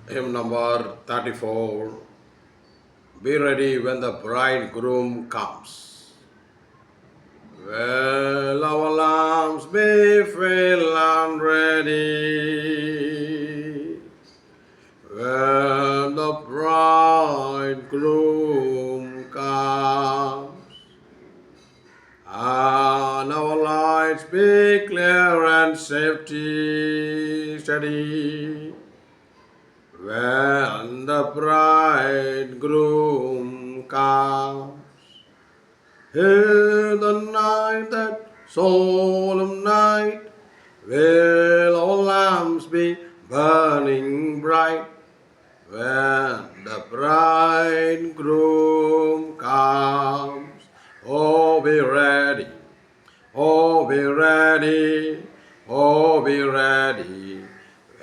Hymn number 34. Be ready when the bridegroom comes. Well, our lamps be filled and ready. When the bridegroom comes. And our lights be clear and steady. When the bridegroom comes, in the night, that solemn night, will all lamps be burning bright. When the bridegroom comes, oh, be ready, oh, be ready, oh, be ready.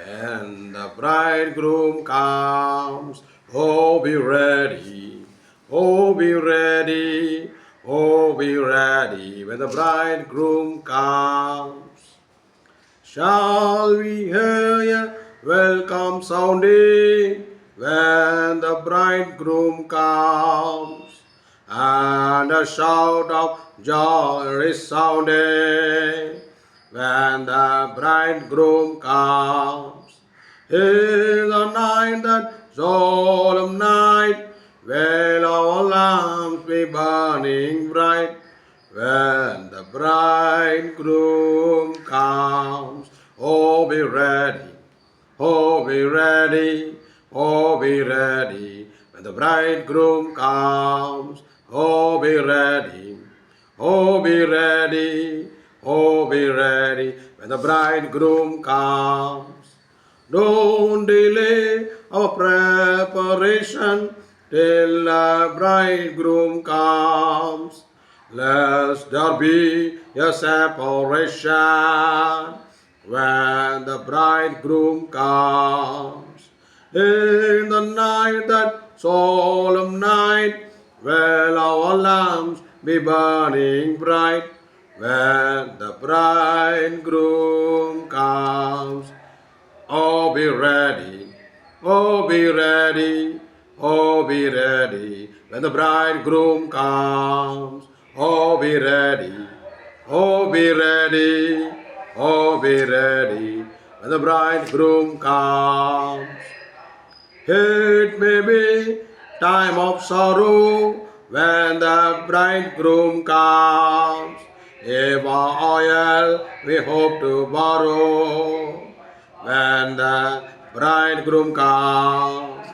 When the bridegroom comes, oh, be ready, oh, be ready, oh, be ready. When the bridegroom comes, shall we hear a welcome sounding when the bridegroom comes, and a shout of joy resounding when the bridegroom comes. In the night, that solemn night, will our lamps be burning bright. When the bridegroom comes, oh, be ready, oh, be ready, oh, be ready. When the bridegroom comes, oh, be ready, oh, be ready, oh, be ready. When the bridegroom comes, don't delay our preparation till the bridegroom comes. Lest there be a separation when the bridegroom comes. In the night, that solemn night, will our lamps be burning bright when the bridegroom comes. Oh, be ready, oh, be ready, oh, be ready when the bridegroom comes. Oh, be ready, oh, be ready, oh, be ready when the bridegroom comes. It may be time of sorrow when the bridegroom comes. If our oil we hope to borrow when the bridegroom comes.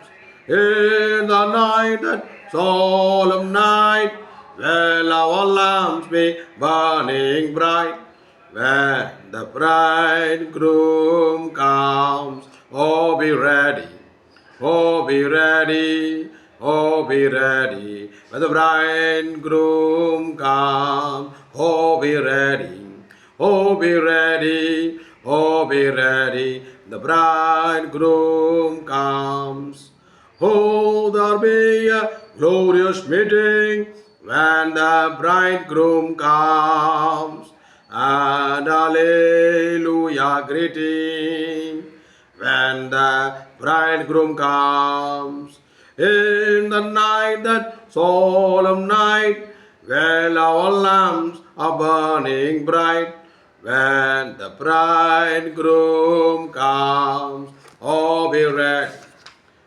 In the night, that solemn night, will our lamps be burning bright. When the bridegroom comes, oh, be ready, oh, be ready, oh, be ready. When the bridegroom comes, oh, be ready, oh, be ready, oh, be ready. The bridegroom comes. Oh, there'll be a glorious meeting when the bridegroom comes. And hallelujah, greeting when the bridegroom comes. In the night, that solemn night, when our lamps are burning bright, when the bridegroom comes, oh, be ready,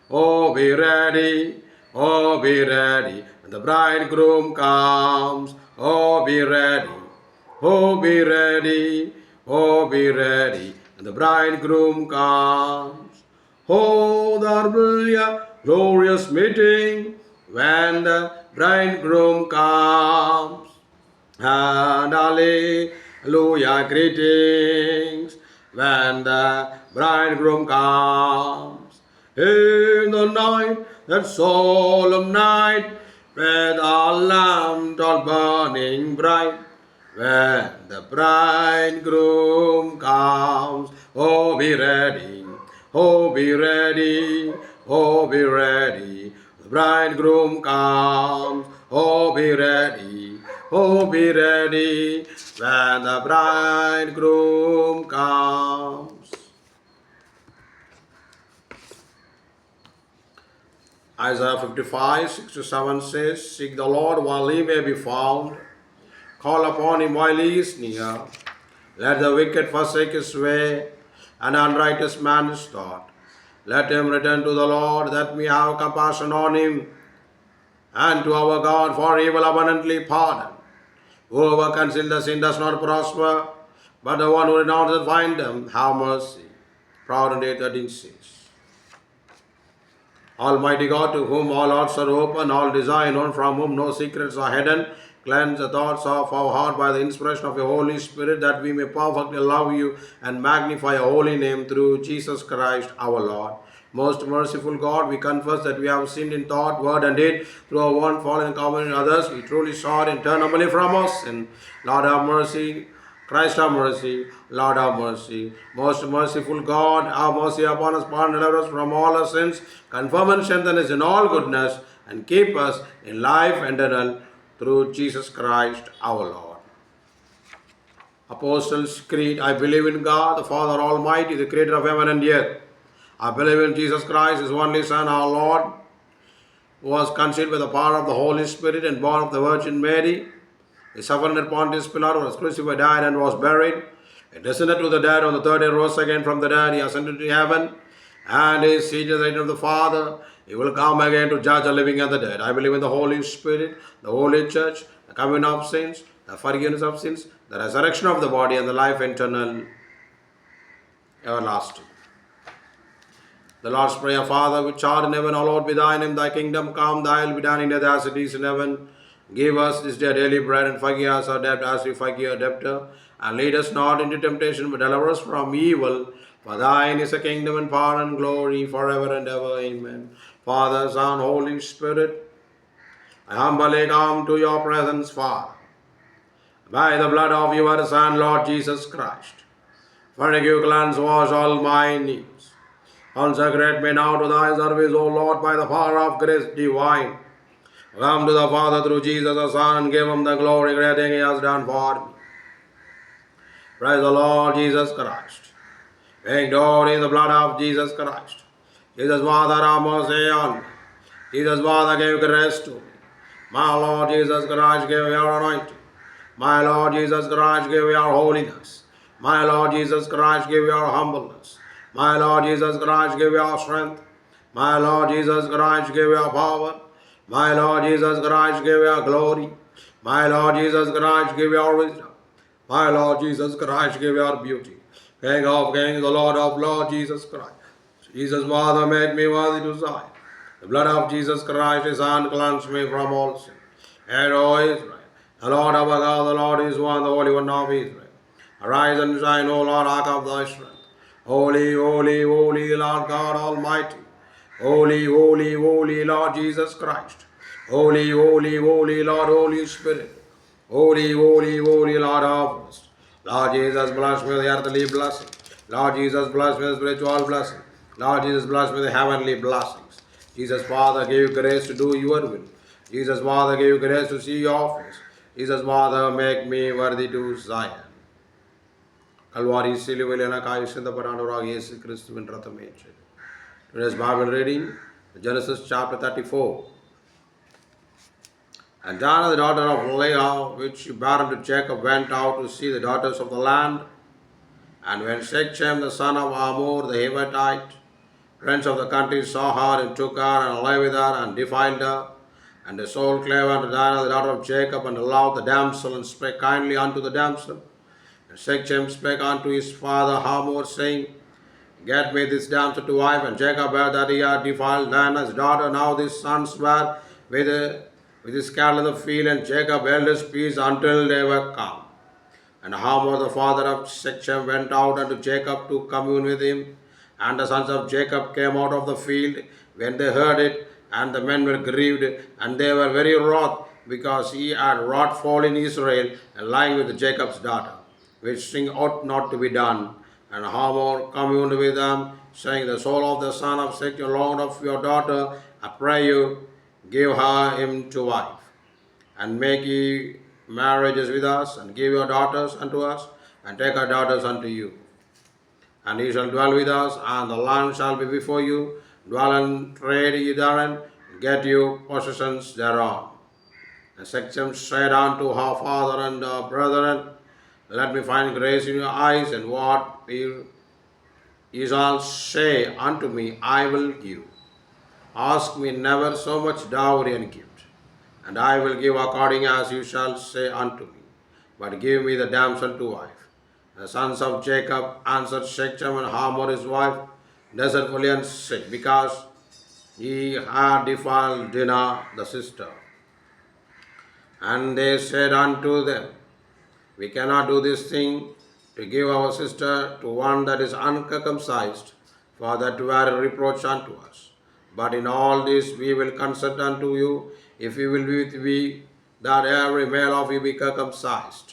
oh, be ready, oh, be ready. When the bridegroom comes, oh, be ready, oh, be ready, oh, be ready. When the bridegroom comes, oh, there will be a glorious meeting when the bridegroom comes. And hallelujah, greetings when the bridegroom comes. In the night, that solemn night, with our lamps all burning bright, when the bridegroom comes, oh, be ready, oh, be ready, oh, be ready. The bridegroom comes, oh, be ready, oh, be ready, when the bridegroom comes. Isaiah 55, 6 to 7 says, Seek the Lord while he may be found. Call upon him while he is near. Let the wicked forsake his way, and unrighteous man his thought. Let him return to the Lord, that we have compassion on him, and to our God, for he will abundantly pardon. Whoever conceals the sin does not prosper, but the one who renounces find them have mercy. Proverbs 8:13 says, Almighty God, to whom all hearts are open, all desire known, from whom no secrets are hidden, cleanse the thoughts of our heart by the inspiration of your Holy Spirit, that we may perfectly love you and magnify your holy name through Jesus Christ our Lord. Most merciful God, we confess that we have sinned in thought, word, and deed through our one fallen and common in others. We truly sought and turn humbly from us sin. Lord, have mercy. Christ, have mercy. Lord, have mercy. Most merciful God, have mercy upon us, pardon, deliver us from all our sins, confirm and strengthen us in all goodness, and keep us in life and eternal through Jesus Christ our Lord. Apostles' Creed. I believe in God, the Father Almighty, the Creator of heaven and earth. I believe in Jesus Christ, His only Son, our Lord, who was conceived by the power of the Holy Spirit and born of the Virgin Mary. He suffered under Pontius Pilate, was crucified, died, and was buried. He descended to the dead. On the third day rose again from the dead. He ascended to heaven, and is seated at the right hand of the Father. He will come again to judge the living and the dead. I believe in the Holy Spirit, the Holy Church, the communion of saints, the forgiveness of sins, the resurrection of the body, and the life eternal, everlasting. The Lord's Prayer. Father, which art in heaven, hallowed be thy name. Thy kingdom come, thy will be done in earth as it is in heaven. Give us this day daily bread, and forgive us our debt as we forgive our debtor. And lead us not into temptation, but deliver us from evil. For thine is the kingdom and power and glory forever and ever. Amen. Father, Son, Holy Spirit, I humbly come to your presence, Father. By the blood of your Son, Lord Jesus Christ, forgive, cleanse, wash all my needs. Consecrate me now to thy service, O Lord, by the power of grace divine. Come to the Father through Jesus the Son, and give him the glory, great thing he has done for me. Praise the Lord Jesus Christ. Victory in the blood of Jesus Christ. Jesus, Father, have mercy on me. Jesus, Father, give grace to me. My Lord Jesus Christ, give your anointing. My Lord Jesus Christ, give your holiness. My Lord Jesus Christ, give your humbleness. My Lord Jesus Christ, give your strength. My Lord Jesus Christ, give your power. My Lord Jesus Christ, give your glory. My Lord Jesus Christ, give your wisdom. My Lord Jesus Christ, give your beauty. King of kings, the Lord of lords, Jesus Christ. Jesus, Father, make me worthy to sign. The blood of Jesus Christ, His Son, cleanse me from all sin. And, O Israel, the Lord our God, the Lord is one, the Holy One of Israel. Arise and shine, O Lord, ark of thy strength. Holy, holy, holy, Lord God Almighty. Holy, holy, holy, Lord Jesus Christ. Holy, holy, holy, Lord Holy Spirit. Holy, holy, holy, Lord of hosts. Lord Jesus, bless me with the earthly blessing. Lord Jesus, bless me with spiritual blessing. Lord Jesus, bless me with the heavenly blessings. Jesus, Father, give you grace to do your will. Jesus, Father, give you grace to see your face. Jesus, Father, make me worthy to Zion. Kalvari சிலுவையில் எனக்காக சிந்தப்படானவராக இயேசு கிறிஸ்துவின் ரத்தமே. Today's Bible reading, Genesis chapter 34. And Dinah, the daughter of Leah, which she bare unto Jacob, went out to see the daughters of the land. And when Shechem, the son of Hamor, the Hittite, prince of the country, saw her, and took her, and lay with her, and defiled her. And the soul clave unto Dinah, the daughter of Jacob, and loved the damsel, and spake kindly unto the damsel. And Shechem spake unto his father Hamor, saying, Get me this damsel to wife. And Jacob heard that he had defiled Dinah's daughter. Now his sons were with his cattle in the field, and Jacob held his peace until they were come. And Hamor, the father of Shechem, went out unto Jacob to commune with him. And the sons of Jacob came out of the field when they heard it, and the men were grieved, and they were very wroth, because he had wrought fall in Israel, and lying with Jacob's daughter, which thing ought not to be done. And Hamor communed with them, saying, The soul of the son of Shechem longed of your daughter. I pray you, give her him to wife, and make ye marriages with us, and give your daughters unto us, and take our daughters unto you. And he shall dwell with us, and the land shall be before you. Dwell and trade ye therein, get you possessions thereon. And Shechem said unto her father and brethren, let me find grace in your eyes, and what ye shall say unto me, I will give. Ask me never so much dowry and gift, and I will give according as you shall say unto me. But give me the damsel to wife. The sons of Jacob answered Shechem and Hamor his wife deceitfully and said, because ye had defiled Dinah the sister. And they said unto them, we cannot do this thing to give our sister to one that is uncircumcised, for that were a reproach unto us. But in all this we will consent unto you, if you will be with me, that every male of you be circumcised.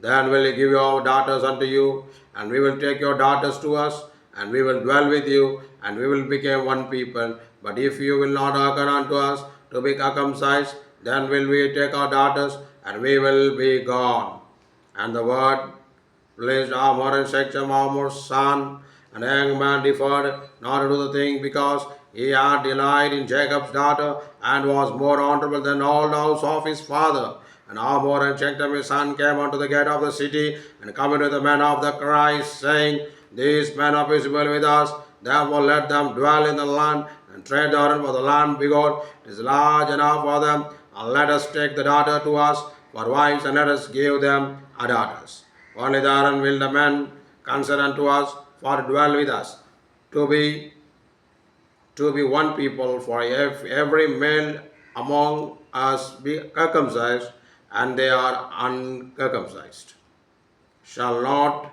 Then will we give our daughters unto you, and we will take your daughters to us, and we will dwell with you, and we will become one people. But if you will not hearken unto us to be circumcised, then will we take our daughters, and we will be gone. And the word pleased Hamor and Shechem, Hamor's son, and the young man deferred not to do the thing, because he had delight in Jacob's daughter, and was more honorable than all the house of his father. And Hamor and Shechem his son came unto the gate of the city, and come unto the men of the cry, saying, these men are peaceable with us, therefore let them dwell in the land, and trade therein, for the land, behold, is large enough for them, and let us take the daughter to us for wives, and let us give them our daughters. Only therein will the men consent unto us, for to dwell with us, to be one people, for every male among us be circumcised, and they are uncircumcised. Shall not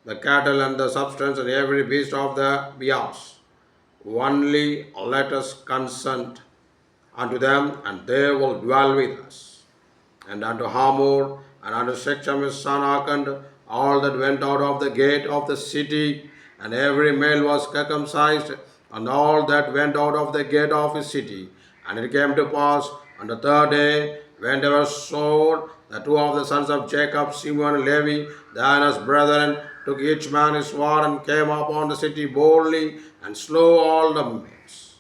the cattle and the substance and every beast of the be ours? Only let us consent unto them, and they will dwell with us. And unto Hamor and unto Shechem his son hearkened all that went out of the gate of the city, and every male was circumcised, and all that went out of the gate of his city. And it came to pass on the third day, when they were sold, the two of the sons of Jacob, Simeon and Levi, Dinah's brethren, took each man his sword, and came upon the city boldly, and slew all the males.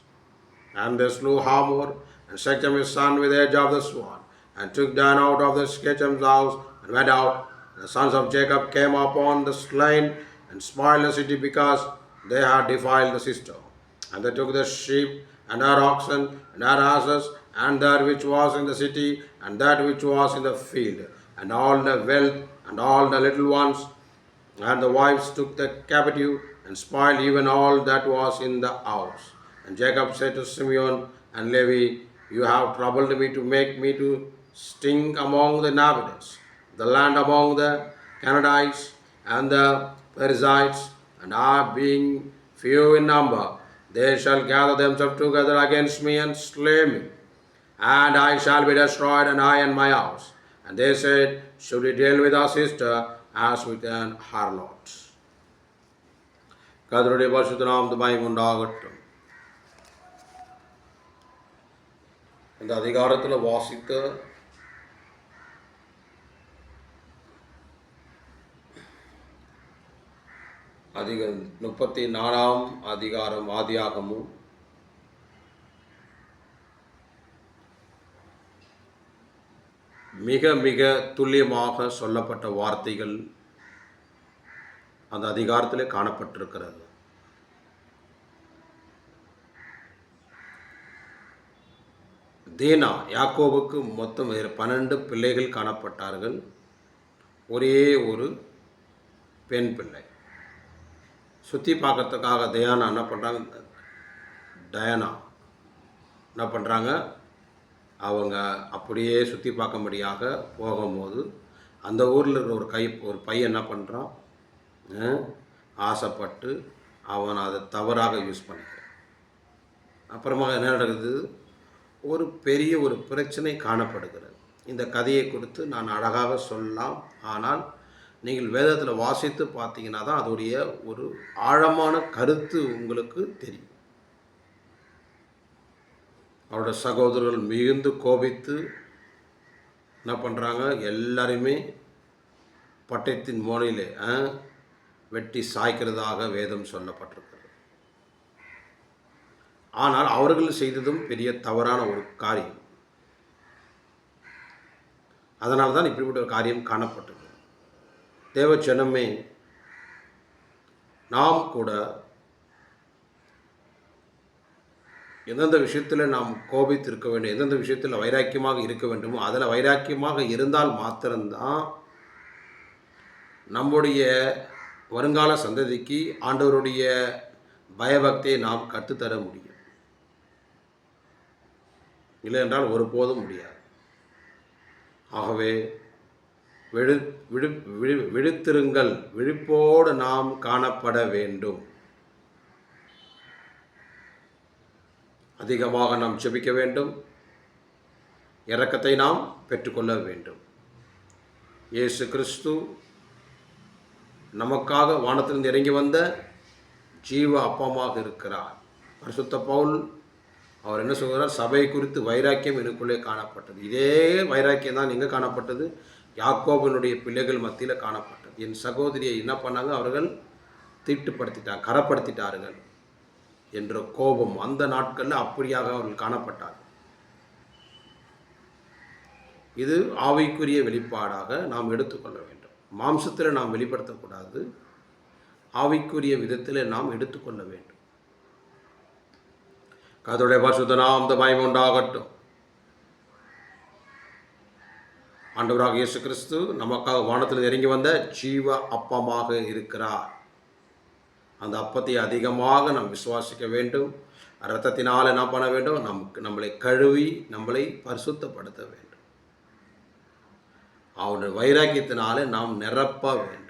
And they slew Hamor and Shechem his son with the edge of the sword, and took Dinah out of the Shechem's house, and went out. The sons of Jacob came upon the slain, and spoiled the city, because they had defiled the sister. And they took the sheep, and her oxen, and her asses, and that which was in the city, and that which was in the field, and all the wealth, and all the little ones. And the wives took the captive, and spoiled even all that was in the house. And Jacob said to Simeon and Levi, you have troubled me to make me to stink among the inhabitants, the land among the Canaanites and the Perizzites, and are being few in number, they shall gather themselves together against me and slay me, and I shall be destroyed, and I and my house. And they said, should we deal with our sister as with an harlot? கர்த்தருடைய பரிசுத்த நாமத்துக்கு மகிமை உண்டாகட்டும். இந்த அதிகாரத்தில் வாசித்த அதிக 34ஆம் அதிகாரம் ஆதியாகமும் மிக மிக துல்லியமாக சொல்லப்பட்ட வார்த்தைகள் அந்த அதிகாரத்திலே காணப்பட்டிருக்கிறது. தீனா, யாக்கோபுக்கு மொத்தம் 12 பிள்ளைகள் காணப்பட்டார்கள், ஒரே ஒரு பெண் பிள்ளை. சுற்றி பார்க்கறதுக்காக டயானா என்ன பண்ணுறாங்க, அவங்க அப்படியே சுற்றி பார்க்கும்படியாக போகும்போது அந்த ஊரில் இருக்கிற ஒரு பையன் என்ன பண்ணுறான், ஆசைப்பட்டு அவன் அதை தவறாக யூஸ் பண்ணிக்கிறான். அப்புறமா என்ன நடக்குது, ஒரு பெரிய ஒரு பிரச்சனை காணப்படுகிறது. இந்த கதையை குறித்து நான் அழகாக சொல்லலாம், ஆனால் நீங்கள் வேதத்தில் வாசித்து பார்த்தீங்கன்னா தான் அதோடைய ஒரு ஆழமான கருத்து உங்களுக்கு தெரியும். அவரோட சகோதரர்கள் மிகுந்து கோபித்து என்ன பண்ணுறாங்க, எல்லாருமே பட்டயத்தின் மோனையிலே வெட்டி சாய்க்கிறதாக வேதம் சொல்லப்பட்டிருக்கிறது. ஆனால் அவர்கள் செய்ததும் பெரிய தவறான ஒரு காரியம். அதனால தான் இப்படிப்பட்ட ஒரு காரியம் காணப்பட்டது. தேவ ஜனமே, நாம் கூட எந்தெந்த விஷயத்தில் நாம் கோபித்து இருக்க வேண்டும், எந்தெந்த விஷயத்தில் வைராக்கியமாக இருக்க வேண்டுமோ அதில் வைராக்கியமாக இருந்தால் மாத்திரம்தான் நம்முடைய வருங்கால சந்ததிக்கு ஆண்டவருடைய பயபக்தியை நாம் கற்றுத்தர முடியும். இல்லை என்றால் ஒருபோதும் முடியாது. ஆகவே விழித்திருங்கள், விழிப்போடு நாம் காணப்பட வேண்டும். அதிகமாக நாம் ஜெபிக்க வேண்டும். இரக்கத்தை நாம் பெற்றுக்கொள்ள வேண்டும். இயேசு கிறிஸ்து நமக்காக வானத்திலிருந்து இறங்கி வந்த ஜீவ அப்பமாக இருக்கிறார். பரிசுத்த பவுல் அவர் என்ன சொல்கிறார்? சபை குறித்து வைராக்கியம் எனக்குள்ளே காணப்பட்டது. இதே வைராக்கியம் தான் எங்கே காணப்பட்டது? யாக்கோபினுடைய பிள்ளைகள் மத்தியில் காணப்பட்டது. என் சகோதரியை என்ன பண்ணாங்க? அவர்கள் தீட்டுப்படுத்திட்டாங்க, கரப்படுத்திட்டார்கள் என்ற கோபம் அந்த நாட்களில் அப்படியாக அவர்கள் காணப்பட்டார்கள். இது ஆவிக்குரிய வெளிப்பாடாக நாம் எடுத்துக்கொள்ள வேண்டும். மாம்சத்தில் நாம் வெளிப்படுத்தக்கூடாது, ஆவிக்குரிய விதத்தில் நாம் எடுத்துக்கொள்ள வேண்டும். கர்த்தருடைய பரிசுத்த நாமத்துக்கு மகிமை உண்டாகட்டும். ஆண்டவராக இயேசு கிறிஸ்து நமக்காக வானத்தில் இறங்கி வந்த ஜீவ அப்பமாக இருக்கிறார். அந்த அப்பத்தை அதிகமாக நாம் விசுவாசிக்க வேண்டும். இரத்தத்தினால் என்ன பண்ண வேண்டும்? நம்மளை கழுவி நம்மளை பரிசுத்தப்படுத்த வேண்டும். அவருடைய வைராக்கியத்தினாலே நாம் நிரப்ப வேண்டும்.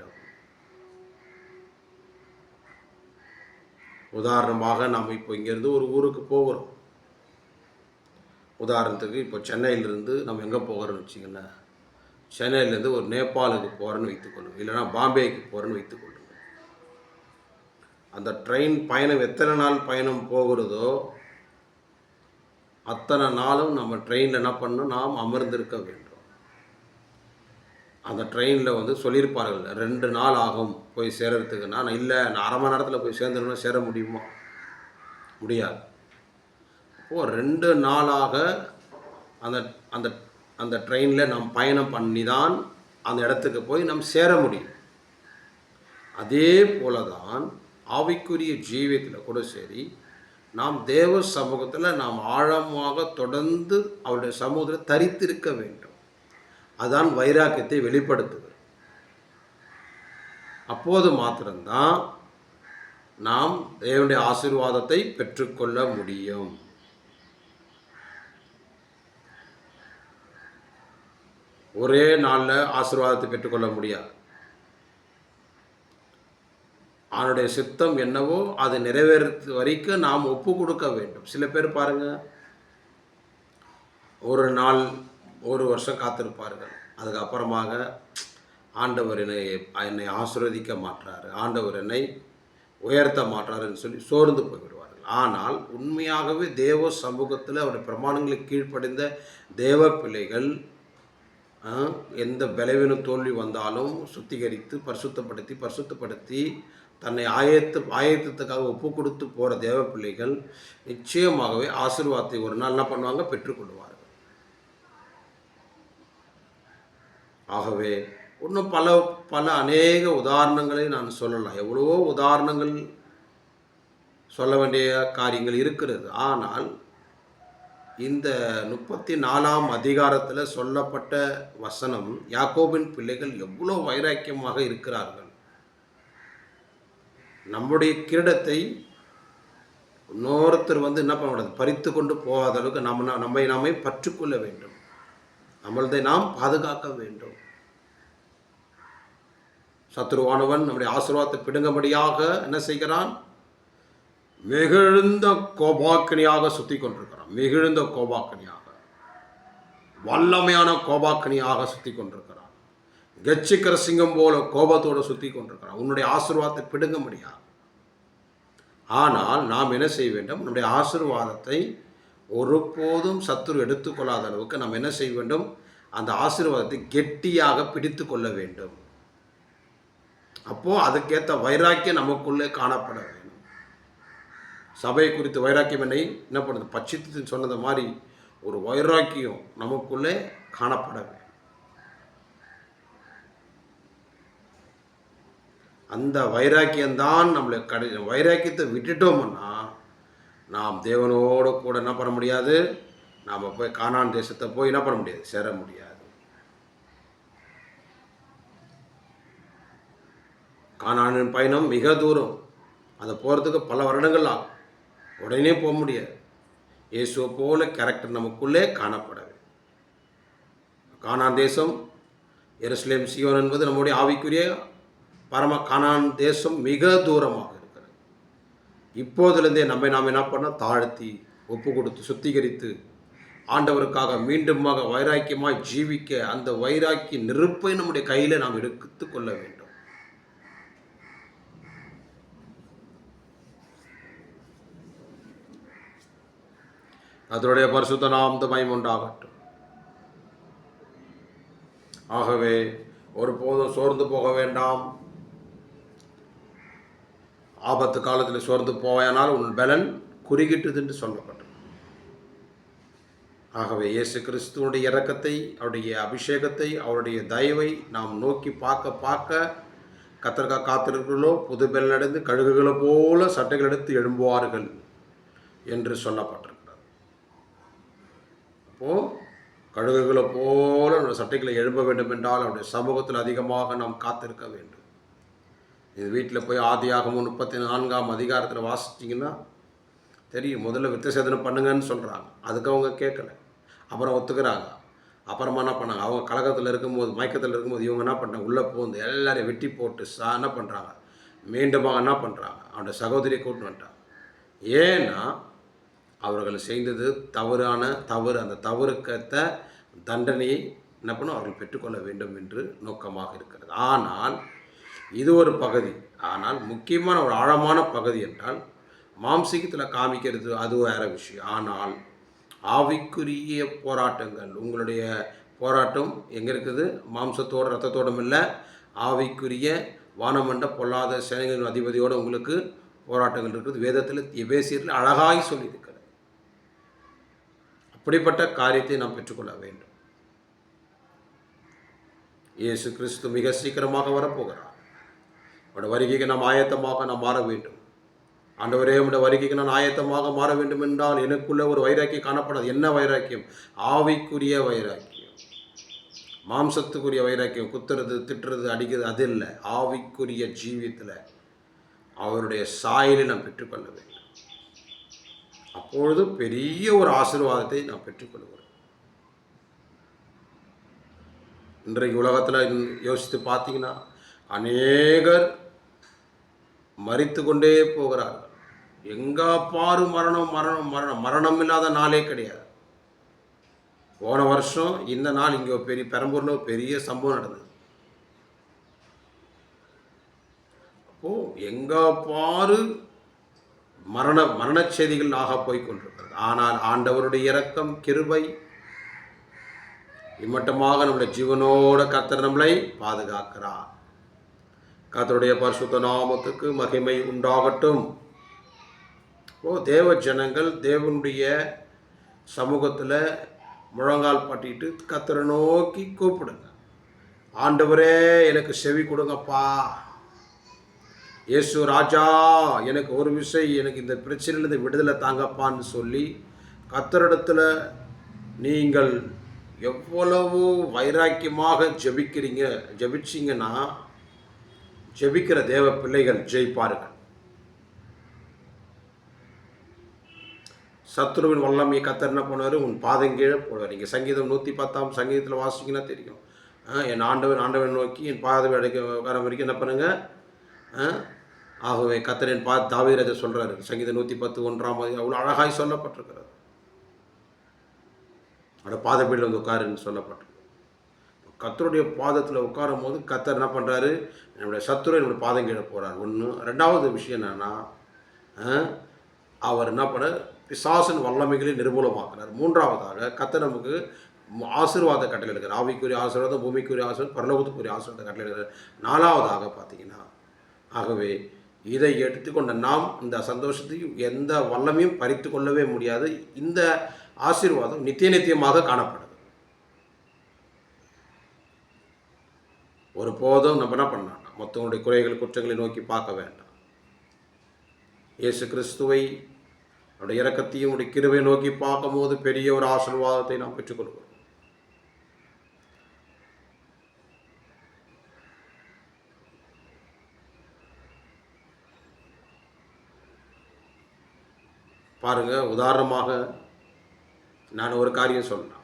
உதாரணமாக நாம் இப்போ இங்கேருந்து ஒரு ஊருக்கு போகிறோம். உதாரணத்துக்கு இப்போ சென்னையிலிருந்து நம்ம எங்கே போகிறோன்னு வச்சிங்கன்னா, சென்னையிலேருந்து ஒரு நேபாளுக்கு போகிறோன்னு வைத்துக்கொள்ளுங்க, இல்லைனா பாம்பேக்கு போகிறோன்னு வைத்துக்கொள்ளுங்க. அந்த ட்ரெயின் பயணம் எத்தனை நாள் பயணம் போகிறதோ அத்தனை நாளும் நம்ம ட்ரெயினில் என்ன பண்ணணும்? நாம் அமர்ந்திருக்க வேண்டும். அந்த ட்ரெயினில் சொல்லியிருப்பார்கள் 2 நாள் ஆகும் போய் சேர்கிறதுக்கு. நான் இல்லை, நான் அரை மணி நேரத்தில் போய் சேர்ந்துடணும். சேர முடியுமா? முடியாது. அப்போது 2 நாளாக அந்த அந்த அந்த ட்ரெயினில் நாம் பயணம் பண்ணி தான் அந்த இடத்துக்கு போய் நாம் சேர முடியும். அதே போல தான் ஆவிக்குரிய ஜீவியத்தில் கூட சரி, நாம் தேவ சமூகத்தில் நாம் ஆழமாக தொடர்ந்து அவருடைய சமூகத்தில் தரித்திருக்க வேண்டும். அதான் வைராக்கியத்தை வெளிப்படுத்துவது. அப்போது மாத்திரம்தான் நாம் தேவனுடைய ஆசீர்வாதத்தை பெற்றுக்கொள்ள முடியும். ஒரே நாளில் ஆசீர்வாதத்தை பெற்றுக்கொள்ள முடியாது. அவனுடைய சித்தம் என்னவோ அது நிறைவேறது வரைக்கும் நாம் ஒப்பு கொடுக்க வேண்டும். சில பேர் பாருங்கள், ஒரு நாள் 1 வருஷம் காத்திருப்பார்கள். அதுக்கப்புறமாக ஆண்டவர் என்னை ஆசீர்வதிக்க மாட்டார், ஆண்டவர் என்னை உயர்த்த மாட்டாருன்னு சொல்லி சோர்ந்து போய்விடுவார்கள். ஆனால் உண்மையாகவே தேவ சமூகத்தில் அவருடைய பிரமாணங்களுக்கு கீழ்ப்படிந்த தேவ பிள்ளைகள் எந்த பலவீன தோல்வி வந்தாலும் சுத்திகரித்து பரிசுத்தப்படுத்தி தன்னை ஆயத்தத்துக்காக ஒப்பு கொடுத்து போகிற தேவ பிள்ளைகள் நிச்சயமாகவே ஆசீர்வாதத்தை ஒரு நாள் என்ன பண்ணுவாங்க? பெற்றுக்கொள்வார்கள். ஆகவே இன்னும் பல அநேக உதாரணங்களை நான் சொல்லலாம். எவ்வளவோ உதாரணங்கள் சொல்ல வேண்டிய காரியங்கள் இருக்கிறது. ஆனால் இந்த 34ஆம் அதிகாரத்தில் சொல்லப்பட்ட வசனம், யாக்கோபின் பிள்ளைகள் எவ்வளோ வைராக்கியமாக இருக்கிறார்கள். நம்முடைய கிரீடத்தை இன்னொருத்தர் என்ன பண்ணக்கூடாது? பறித்து கொண்டு போகாத அளவுக்கு நம்மை நாமே பற்றுக்கொள்ள வேண்டும். நம்மளதை நாம் பாதுகாக்க வேண்டும். சத்துருவானவன் நம்முடைய ஆசீர்வாதத்தை பிடுங்கும்படியாக என்ன செய்கிறான்? மிகுந்த கோபாக்கினியாக சுற்றி கொண்டிருக்கிறான். மிகுந்த கோபாக்கினியாக, வல்லமையான கோபாக்கினியாக சுற்றி கொண்டிருக்கிறான். கெச்சிக்கிற சிங்கம் போல கோபத்தோடு சுற்றி கொண்டிருக்கிறான். உன்னுடைய ஆசீர்வாதத்தை பிடுங்க முடியாது. ஆனால் நாம் என்ன செய்ய வேண்டும்? நம்முடைய ஆசீர்வாதத்தை ஒருபோதும் சத்துரு எடுத்துக்கொள்ளாத அளவுக்கு நாம் என்ன செய்ய வேண்டும்? அந்த ஆசீர்வாதத்தை கெட்டியாக பிடித்து கொள்ள வேண்டும். அப்போது அதுக்கேற்ற வைராக்கியம் நமக்குள்ளே காணப்பட வேண்டும். சபை குறித்து வைராக்கியம் என்னை என்ன பண்ணுது, பட்சித்து சொன்னது மாதிரி ஒரு வைராக்கியம் நமக்குள்ளே காணப்படவே. அந்த வைராக்கியம்தான் நம்மளை வைராக்கியத்தை விட்டுட்டோம்னா நாம் தேவனோடு கூட என்ன பண்ண முடியாது, நாம் போய் கானான் தேசத்தை போய் என்ன பண்ண முடியாது, சேர முடியாது. கானானின் பயணம் மிக தூரம், அதை போகிறதுக்கு பல வருடங்கள் ஆகும், உடனே போக முடியாது. இயேசுவை போல கேரக்டர் நமக்குள்ளே காணப்படவே. கானான் தேசம், எருசலேம் சீயோன் என்பது நம்முடைய ஆவிக்குரிய பரம கானான் தேசம் மிக தூரமாக இருக்கிறது. இப்போதிலிருந்தே நம்ம நாம் என்ன பண்ணோம், தாழ்த்தி ஒப்பு கொடுத்து சுத்திகரித்து ஆண்டவருக்காக மீண்டுமாக வைராக்கியமாய் ஜீவிக்க அந்த வைராக்கிய நெருப்பை நம்முடைய கையில் நாம் எடுத்து கொள்ள வேண்டும். அதனுடைய பரிசுத்த நாமத்து மகிமை உண்டாகட்டும். ஆகவே ஒருபோதும் சோர்ந்து போக வேண்டாம். ஆபத்து காலத்தில் சோர்ந்து போவானால் உன் பலன் குறுகிட்டது என்று சொல்லப்பட்டது. ஆகவே இயேசு கிறிஸ்துவனுடைய இரக்கத்தை, அவருடைய அபிஷேகத்தை, அவருடைய தயவை நாம் நோக்கி பார்க்க பார்க்க கத்தர்காய் காத்திருக்கிறோ புது பலன் அடைந்து கழுகுகளை போல சட்டைகள் எடுத்து எழும்புவார்கள் என்று சொல்லப்பட்டிருக்கிறது. அப்போது கழுகுகளை போல நம்முடைய சட்டைகளை எழும்ப வேண்டும் என்றால் அவருடைய சமூகத்தில் அதிகமாக நாம் காத்திருக்க வேண்டும். இது வீட்டில் போய் ஆதியாகமம் 34ஆம் அதிகாரத்தில் வாசிச்சிங்கன்னா தெரியும். முதல்ல விருத்தசேதனம் பண்ணுங்கன்னு சொல்கிறாங்க, அதுக்கு அவங்க கேட்கல, அப்புறம் ஒத்துக்கிறாங்க. அப்புறமா என்ன பண்ணாங்க, அவங்க கலகத்தில் இருக்கும்போது, மயக்கத்தில் இருக்கும்போது இவங்க என்ன பண்ணாங்க, உள்ளே போந்து எல்லாரையும் வெட்டி போட்டு என்ன பண்ணுறாங்க, மீண்டுமாக என்ன பண்ணுறாங்க, அவனுடைய சகோதரியை கூட்டு வந்துட்டாங்க. ஏன்னா அவர்கள் செய்தது தவறு. அந்த தவறுக்கத்த தண்டனையை என்ன பண்ணும், அவர்கள் பெற்றுக்கொள்ள வேண்டும் என்று நோக்கமாக இருக்கிறது. ஆனால் இது ஒரு பகுதி. ஆனால் முக்கியமான ஒரு ஆழமான பகுதி என்றால் மாம்சீகத்தில் காமிக்கிறது அது வேறு விஷயம். ஆனால் ஆவிக்குரிய போராட்டங்கள், உங்களுடைய போராட்டம் எங்கே இருக்குது, மாம்சத்தோடு ரத்தத்தோடும் இல்லை, ஆவிக்குரிய வானமண்ட பொல்லாத சேனைகளின் அதிபதியோடு உங்களுக்கு போராட்டங்கள் இருக்குது. வேதத்தில் எபேசியரில் அழகாய் சொல்லியிருக்கிறது. அப்படிப்பட்ட காரியத்தை நாம் பெற்றுக்கொள்ள வேண்டும். இயேசு கிறிஸ்து மிக சீக்கிரமாக வரப்போகிறார். அவருடைய வருகைக்கு நாம் ஆயத்தமாக நாம் மாற வேண்டும். ஆண்டவரே, உடைய வருகைக்கு நான் ஆயத்தமாக மாற வேண்டும் என்றால் எனக்குள்ள ஒரு வைராக்கியம் காணப்படாது. என்ன வைராக்கியம்? ஆவிக்குரிய வைராக்கியம். மாம்சத்துக்குரிய வைராக்கியம், குத்துறது, திட்டுறது, அடிக்கிறது, அது இல்லை. ஆவிக்குரிய ஜீவியத்தில் அவருடைய சாயலை நாம் பெற்றுக்கொள்ள வேண்டும். அப்பொழுது பெரிய ஒரு ஆசீர்வாதத்தை நாம் பெற்றுக்கொள்கிறோம். இன்றைக்கு உலகத்தில் யோசித்து பார்த்தீங்கன்னா அநேகர் மரித்து கொண்டே போகிறார்கள். எங்கே பாரு மரணம் மரணம் மரணம், மரணம் இல்லாத நாளே கிடையாது. போன வருஷம் இந்த நாள் இங்கே பெரிய பெரம்பூரில் பெரிய சம்பவம் நடந்தது. அப்போது எங்கே பாரு மரண செய்திகள் ஆக போய் கொண்டிருக்கிறது. ஆனால் ஆண்டவருடைய இரக்கம், கிருபை இம்மட்டமாக நம்முடைய ஜீவனோட கர்த்தர் நம்மளை பாதுகாக்கிறார். கர்த்தருடைய பரிசுத்த நாமத்துக்கு மகிமை உண்டாகட்டும். தேவ ஜனங்கள் தேவனுடைய சமூகத்தில் முழங்கால் பட்டிட்டு கர்த்தரை நோக்கி கூப்பிடுங்க. ஆண்டவரே, எனக்கு செவி கொடுங்கப்பா. இயேசு ராஜா, எனக்கு ஒரு விஷயம், எனக்கு இந்த பிரச்சனையிலிருந்து விடுதலை தாங்கப்பான்னு சொல்லி கர்த்தரிடத்தில் நீங்கள் எவ்வளவு வைராக்கியமாக ஜெபிச்சிங்கன்னா ஜெபிக்கிற தேவ பிள்ளைகள் ஜெயிப்பார்கள். சத்துருவின் வல்லமையை கர்த்தர் என்ன பண்ணுவார், உன் பாதங்கீழே போடுவார். நீங்கள் சங்கீதம் 110ஆம் சங்கீதத்தில் வாசிச்சிங்கன்னா தெரியும். என் ஆண்டவன் நோக்கி என் பாதவை அடைக்க வரைக்கும் என்ன பண்ணுங்கள். ஆகவே கர்த்தரின் தாவீது சொல்கிறாரு, சங்கீதம் 110:1 அவ்வளோ அழகாய் சொல்லப்பட்டிருக்கிறது. அவரோட பாதப்பீடில் வந்து உட்காருன்னு சொல்லப்பட்டிருக்கு. கர்த்தருடைய பாதத்தில் உட்காரும் போது கர்த்தர் என்ன பண்ணுறாரு, என்னுடைய சத்துரு என்னுடைய பாதம் கீழே போகிறார். ஒன்று. ரெண்டாவது விஷயம் என்னென்னா, அவர் என்ன பண்ண பிசாசின் வல்லமைகளை நிர்மூலமாக்குறார். மூன்றாவதாக கர்த்தர் நமக்கு ஆசீர்வாத கட்டளை எடுக்கிறார். ஆவிக்குரிய ஆசீர்வாதம், பூமிக்குரிய ஆசீர்வாதம், பரலோகத்துக்குரிய ஆசீர்வாத கட்டளை எடுக்கிறார். நாலாவதாக பார்த்தீங்கன்னா, ஆகவே இதை எடுத்துக்கொண்ட நாம் இந்த சந்தோஷத்தையும் எந்த வல்லமையும் பறித்து கொள்ளவே முடியாது. இந்த ஆசீர்வாதம் நித்தியமாக காணப்படுது. ஒருபோதும் நம்ம என்ன பண்ணலாம், மற்றவங்களுடைய குறைகள் குற்றங்களை நோக்கி பார்க்க வேண்டாம். இயேசு கிறிஸ்துவை அவருடைய இரக்கத்தையும் அவருடைய கிருபை நோக்கி பார்க்கும்போது பெரிய ஒரு ஆசீர்வாதத்தை நாம் பெற்றுக்கொள்கிறோம். பாருங்க, உதாரணமாக நான் ஒரு காரியம் சொன்னேன்.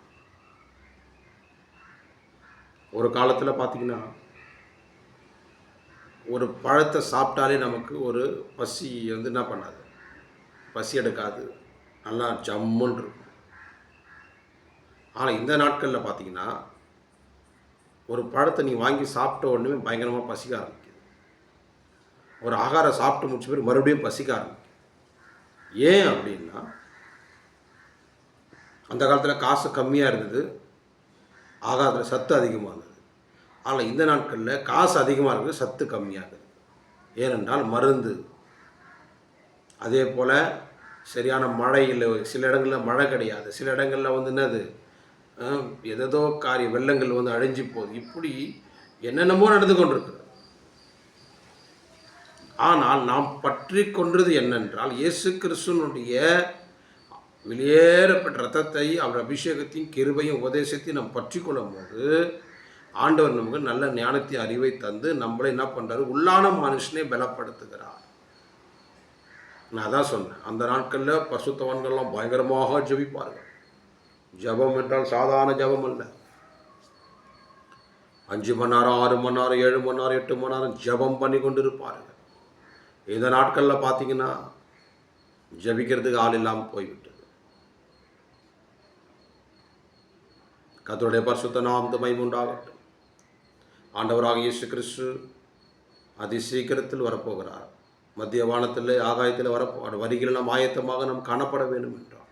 ஒரு காலத்தில் பார்த்தீங்கன்னா ஒரு பழத்தை சாப்பிட்டாலே நமக்கு ஒரு பசி என்ன பண்ணாது, பசி எடுக்காது, நல்லா ஜம்முன்னு இருக்கும். ஆனால் இந்த நாட்களில் பார்த்தீங்கன்னா ஒரு பழத்தை நீ வாங்கி சாப்பிட்ட உடனே பயங்கரமாக பசிக்க ஆரம்பிக்குது. ஒரு ஆகாரம் சாப்பிட்டு முடிச்ச பிறகு மறுபடியும் பசிக்க ஆரம்பிக்குது. ஏன் அப்படின்னா, அந்த காலத்தில் காசு கம்மியாக இருந்தது, ஆகாரத்தில் சத்து அதிகமாக இருந்தது. ஆனால் இந்த நாட்களில் காசு அதிகமாக இருக்குது, சத்து கம்மியாக இருக்குது. ஏனென்றால் மருந்து, அதே போல் சரியான மழை இல்லை, சில இடங்களில் மழை கிடையாது, சில இடங்களில் என்னது ஏதோ வெள்ளங்கள் அழிஞ்சு போகுது. இப்படி என்னென்னமோ நடந்து கொண்டிருக்கிறது. ஆனால் நாம் பற்றி கொண்டது என்னென்றால், இயேசு கிறிஸ்துவனுடைய வெளியேறப்பட்ட ரத்தத்தை, அவர் அபிஷேகத்தையும் கிருபையும் உபதேசத்தையும் நாம் பற்றி கொள்ளும் போது ஆண்டவர் நமக்கு நல்ல ஞானத்தை அறிவை தந்து நம்மளை என்ன பண்ணுறாரு, உள்ளான மனுஷனை பலப்படுத்துகிறார். நான் அதான் சொன்னேன், அந்த நாட்களில் பரிசுத்தவான்கள்லாம் பயங்கரமாக ஜெபிப்பார்கள். ஜபம் என்றால் சாதாரண ஜபம் அல்ல. 5 மணி நேரம் 6 மணி நேரம் 7 மணி நேரம் 8 மணி நேரம் ஜபம் பண்ணி கொண்டு இருப்பார்கள். இந்த நாட்களில் பார்த்தீங்கன்னா ஜபிக்கிறதுக்கு ஆள் இல்லாமல் போய்விட்டது. கர்த்தருடைய பரிசுத்த நாமத்துக்கு மகிமை உண்டாகட்டும். ஆண்டவராக இயேசு கிறிஸ்து அதி சீக்கிரத்தில் வரப்போகிறார். மத்திய வானத்தில் ஆகாயத்தில் வருகிற நாம் ஆயத்தமாக நாம் காணப்பட வேண்டும் என்றார்.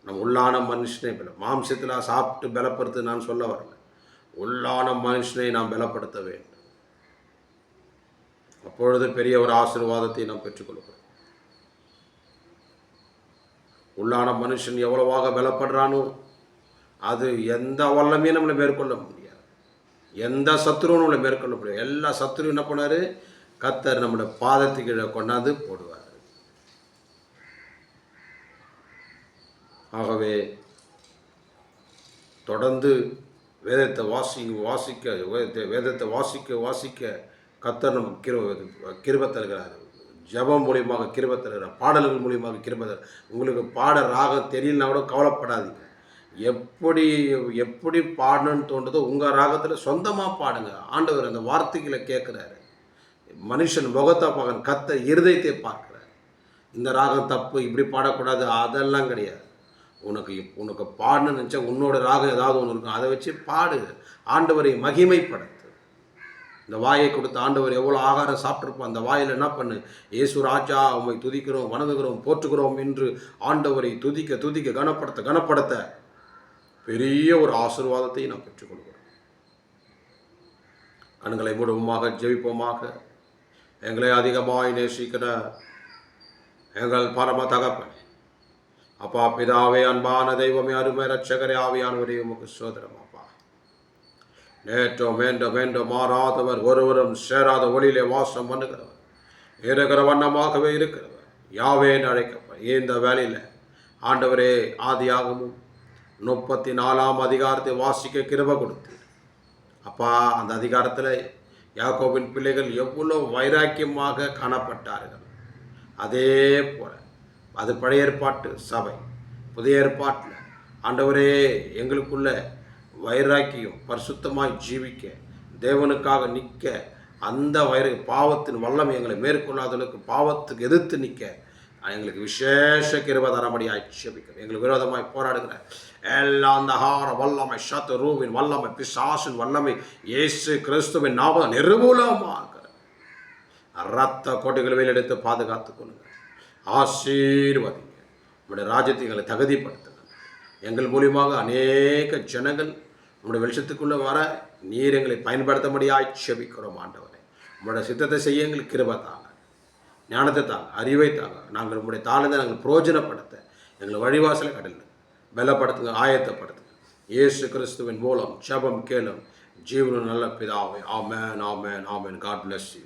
நம் உள்ளான மனுஷனை மாம்சத்தில் சாப்பிட்டு பலப்படுத்த நான் சொல்ல வரல, உள்ளான மனுஷனை நாம் பலப்படுத்த வேண்டும். அப்பொழுது பெரிய ஒரு ஆசீர்வாதத்தை நாம் பெற்றுக்கொள்கிறோம். உள்ளான மனுஷன் எவ்வளவாக பலப்படுறானோ அது எந்த வல்லமையும் நம்மளை மேற்கொள்ள முடியாது, எந்த சத்துருவும் நம்மளை மேற்கொள்ள முடியாது. எல்லா சத்துருவும் என்ன பண்ணாரு, கர்த்தர் நம்முடைய பாதத்துக்கு கீழே கொண்டாந்து போடுவார். ஆகவே தொடர்ந்து வேதத்தை வாசிக்க கர்த்தர் நமக்கு கிருபை தருகிறார். ஜபம் மூலியமாக கிருபை தருகிறார், பாடல்கள் மூலியமாக கிருபை தருகிறார். உங்களுக்கு பாட ராகம் தெரியலனா கூட கவலைப்படாதீங்க. எப்படி பாடணும்னு தோன்றதோ உங்கள் ராகத்தில் சொந்தமாக பாடுங்க. ஆண்டவர் அந்த வார்த்தைகளை கேட்குறாரு. மனுஷன் முகத்தை பார்க்க, கர்த்தர் இருதயத்தை பார்க்குறார். இந்த ராகம் தப்பு, இப்படி பாடக்கூடாது, அதெல்லாம் கிடையாது. உனக்கு பாடணும்னு நினச்சா உன்னோட ராகம் ஏதாவது ஒன்று இருக்கும், அதை வச்சு பாடு. ஆண்டவரை மகிமைப்படுத்து. இந்த வாயை கொடுத்த ஆண்டவர் எவ்வளோ ஆகாரம் சாப்பிட்ருப்போம். அந்த வாயில் என்ன பண்ணு, இயேசு ராஜா உம்மை துதிக்கிறோம், வணங்குகிறோம், போற்றுகிறோம் என்று ஆண்டவரை துதிக்க கனப்படுத்த பெரிய ஒரு ஆசீர்வாதத்தை நாம் பெற்றுக்கொள்கிறோம். கண்களை மூடுவோமாக, ஜெபிப்போமாக. எங்களை அதிகமாய் நேசிக்கிற எங்கள் பரம தகப்பனே, அப்பா பிதாவே, அன்பான தெய்வமே, அருமை இரட்சகரே, ஆவியானவரே, உமக்கு ஸ்தோத்திரம். அப்பா, நேற்றும் வேண்டும் மாறாதவர், ஒருவரும் சேராத ஒளியிலே வாசம் பண்ணுகிறவர், இருக்கிற வண்ணமாகவே இருக்கிறவர், யாவேன்னு அழைக்கப்பட்ட இந்த வேலையில் ஆண்டவரே, ஆதியாகமும் 34ஆம் அதிகாரத்தை வாசிக்க கிருபை கொடுத்து அப்பா, அந்த அதிகாரத்தில் யாக்கோபின் பிள்ளைகள் எவ்வளோ வைராக்கியமாக காணப்பட்டார்கள். அதே போல அது பழைய ஏற்பாட்டு சபை, புதிய ஏற்பாட்டில் ஆண்டவரே எங்களுக்குள்ள வைராக்கியம், பரிசுத்தமாய் ஜீவிக்க, தேவனுக்காக நிற்க, அந்த பாவத்தின் வல்லமை எங்களை மேற்கொள்ளாதவர்களுக்கு பாவத்துக்கு எதிர்த்து நிற்க எங்களுக்கு விசேஷ கிருபை தரபடியாய் ஜெபிக்கிறோம். எங்களுக்கு விரோதமாய் போராடுகிற எல்லா அந்த வல்லமை, சத்துருவின் வல்லமை, பிசாசின் வல்லமை இயேசு கிறிஸ்துவின் நாமம் நிர்மூலமாக இரத்த கோட்டைகள் வேலெடுத்து பாதுகாத்துக் கொள்ளுங்க. ஆசீர்வதிங்க. நம்முடைய ராஜ்யத்தை எங்களை தகுதிப்படுத்துங்க. எங்கள் மூலியமாக அநேக ஜனங்கள் நம்முடைய வெளிச்சத்துக்குள்ளே வர நீர் எங்களை பயன்படுத்த முடியாய் ஜெபிக்கிறோம். ஆண்டவரே, நம்முடைய சித்தத்தை செய்ய எங்களுக்கு கிருபை தாங்க. ஞானத்தை தாங்க, அறிவை தாங்க. நாங்கள் உங்களுடைய தாளத்தை நாங்கள் பிரயோஜனப்படுத்த எங்களை வழிவாசலை கடலுங்க, பலப்படுத்துங்க, ஆயத்தப்படுத்துங்க. இயேசு கிறிஸ்துவின் மூலம் ஜெபம் கேளும் ஜீவனும் நல்ல பிதாவே. ஆமென், ஆமென், ஆமென். God bless you.